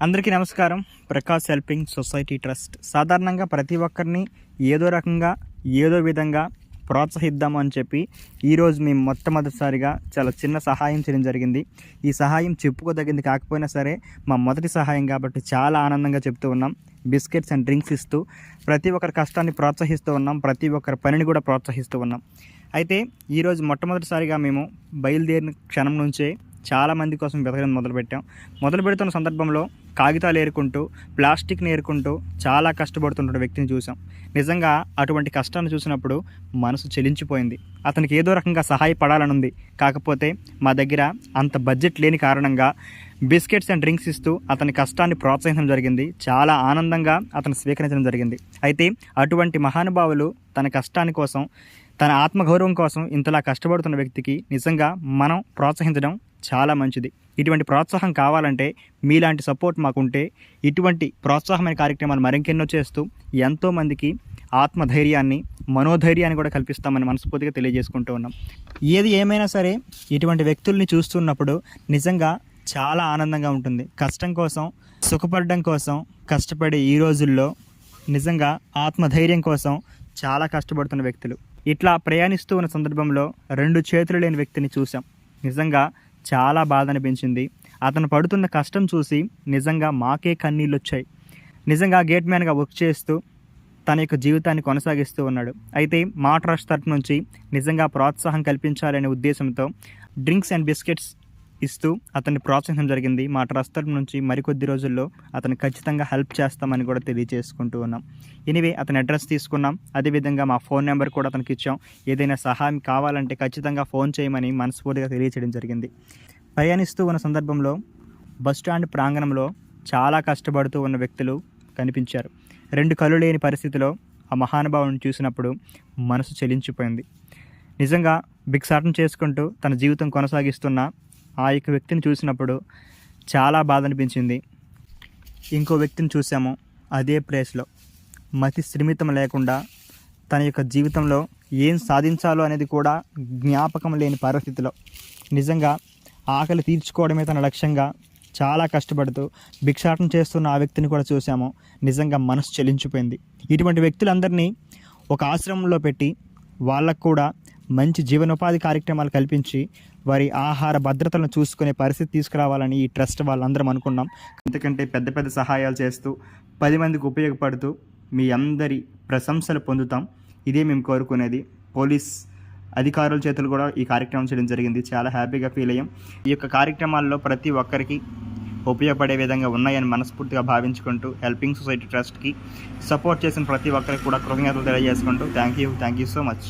అందరికీ నమస్కారం. Prakash helping society trust సాధారణంగా ప్రతి ఒక్కరిని ఏదో రకంగా ఏదో విధంగా ప్రోత్సహిద్దాము అని చెప్పి ఈరోజు మేము మొట్టమొదటిసారిగా చాలా చిన్న సహాయం చేయడం జరిగింది. ఈ సహాయం చెప్పుకోదగింది కాకపోయినా సరే మా మొదటి సహాయం కాబట్టి చాలా ఆనందంగా చెప్తూ ఉన్నాం. బిస్కెట్స్ అండ్ డ్రింక్స్ ఇస్తూ ప్రతి ఒక్కరి కష్టాన్ని ప్రోత్సహిస్తూ ఉన్నాం, ప్రతి ఒక్కరి పనిని కూడా ప్రోత్సహిస్తూ ఉన్నాం. అయితే ఈరోజు మొట్టమొదటిసారిగా మేము బయలుదేరిన క్షణం నుంచే చాలామంది కోసం వెతకడం మొదలు పెడుతున్న సందర్భంలో కాగితాలు ఏరుకుంటూ ప్లాస్టిక్ని ఏరుకుంటూ చాలా కష్టపడుతున్న వ్యక్తిని చూసాం. నిజంగా అటువంటి కష్టాన్ని చూసినప్పుడు మనసు చెలించిపోయింది. అతనికి ఏదో రకంగా సహాయపడాలని ఉంది, కాకపోతే మా దగ్గర అంత బడ్జెట్ లేని కారణంగా బిస్కెట్స్ అండ్ డ్రింక్స్ ఇస్తూ అతని కష్టాన్ని ప్రోత్సహించడం జరిగింది. చాలా ఆనందంగా అతను స్వీకరించడం జరిగింది. అయితే అటువంటి మహానుభావులు తన కష్టాని కోసం, తన ఆత్మగౌరవం కోసం ఇంతలా కష్టపడుతున్న వ్యక్తికి నిజంగా మనం ప్రోత్సహించడం చాలా మంచిది. ఇటువంటి ప్రోత్సాహం కావాలంటే మీలాంటి సపోర్ట్ మాకుంటే ఇటువంటి ప్రోత్సాహమైన కార్యక్రమాలు మరింకెన్నో చేస్తూ ఎంతోమందికి ఆత్మధైర్యాన్ని, మనోధైర్యాన్ని కూడా కల్పిస్తామని మనస్ఫూర్తిగా తెలియజేసుకుంటూ ఉన్నాం. ఏది ఏమైనా సరే ఇటువంటి వ్యక్తుల్ని చూస్తున్నప్పుడు నిజంగా చాలా ఆనందంగా ఉంటుంది. కష్టం కోసం, సుఖపడడం కోసం కష్టపడే ఈ రోజుల్లో నిజంగా ఆత్మధైర్యం కోసం చాలా కష్టపడుతున్న వ్యక్తులు. ఇట్లా ప్రయాణిస్తూ ఉన్న సందర్భంలో 2 చేతులు లేని వ్యక్తిని చూసాం. నిజంగా చాలా బాధ అనిపించింది. అతను పడుతున్న కష్టం చూసి నిజంగా మాకే కన్నీళ్ళు వచ్చాయి. నిజంగా గేట్ మ్యాన్గా వర్క్ చేస్తూ తన యొక్క జీవితాన్ని కొనసాగిస్తూ ఉన్నాడు. అయితే మా ట్రస్ట్ తరఫు నుంచి నిజంగా ప్రోత్సాహం కల్పించాలనే ఉద్దేశంతో డ్రింక్స్ అండ్ బిస్కెట్స్ ఇస్తూ అతన్ని ప్రోత్సహించడం జరిగింది. మా ట్రస్ట్ తరఫు నుంచి మరికొద్ది రోజుల్లో అతను ఖచ్చితంగా హెల్ప్ చేస్తామని కూడా తెలియజేసుకుంటూ ఉన్నాం. ఎనివే అతని అడ్రస్ తీసుకున్నాం, అదేవిధంగా మా ఫోన్ నెంబర్ కూడా అతనికి ఇచ్చాం. ఏదైనా సహాయం కావాలంటే ఖచ్చితంగా ఫోన్ చేయమని మనస్ఫూర్తిగా తెలియచేయడం జరిగింది. ప్రయాణిస్తూ ఉన్న సందర్భంలో బస్టాండ్ ప్రాంగణంలో చాలా కష్టపడుతూ ఉన్న వ్యక్తులు కనిపించారు. 2 కళ్ళు లేని పరిస్థితిలో ఆ మహానుభావుని చూసినప్పుడు మనసు చెలించిపోయింది. నిజంగా భిక్షాటన చేసుకుంటూ తన జీవితం కొనసాగిస్తున్న ఆ యొక్క వ్యక్తిని చూసినప్పుడు చాలా బాధ అనిపించింది. ఇంకో వ్యక్తిని చూసాము అదే ప్లేస్లో, మతి స్థిమితం లేకుండా తన యొక్క జీవితంలో ఏం సాధించాలో అనేది కూడా జ్ఞాపకం లేని పరిస్థితిలో నిజంగా ఆకలి తీర్చుకోవడమే తన లక్ష్యంగా చాలా కష్టపడుతూ భిక్షాటన చేస్తున్న ఆ వ్యక్తిని కూడా చూసాము. నిజంగా మనసు చెలించిపోయింది. ఇటువంటి వ్యక్తులందరినీ ఒక ఆశ్రమంలో పెట్టి వాళ్ళకు కూడా మంచి జీవనోపాధి కార్యక్రమాలు కల్పించి వారి ఆహార భద్రతలను చూసుకునే పరిస్థితి తీసుకురావాలని ఈ ట్రస్ట్ వాళ్ళందరం అనుకున్నాం. ఎందుకంటే పెద్ద పెద్ద సహాయాలు చేస్తూ 10 మందికి ఉపయోగపడుతూ మీ అందరి ప్రశంసలు పొందుతాం. ఇదే మేము కోరుకునేది. పోలీస్ అధికారుల చేతులు కూడా ఈ కార్యక్రమం చేయడం జరిగింది. చాలా హ్యాపీగా ఫీల్ అయ్యాం. ఈ యొక్క కార్యక్రమాల్లో ప్రతి ఒక్కరికి ఉపయోగపడే విధంగా ఉన్నాయని మనస్ఫూర్తిగా భావించుకుంటూ హెల్పింగ్ సొసైటీ ట్రస్ట్కి సపోర్ట్ చేసిన ప్రతి ఒక్కరికి కూడా కృతజ్ఞతలు తెలియజేసుకుంటూ థ్యాంక్ యూ సో మచ్.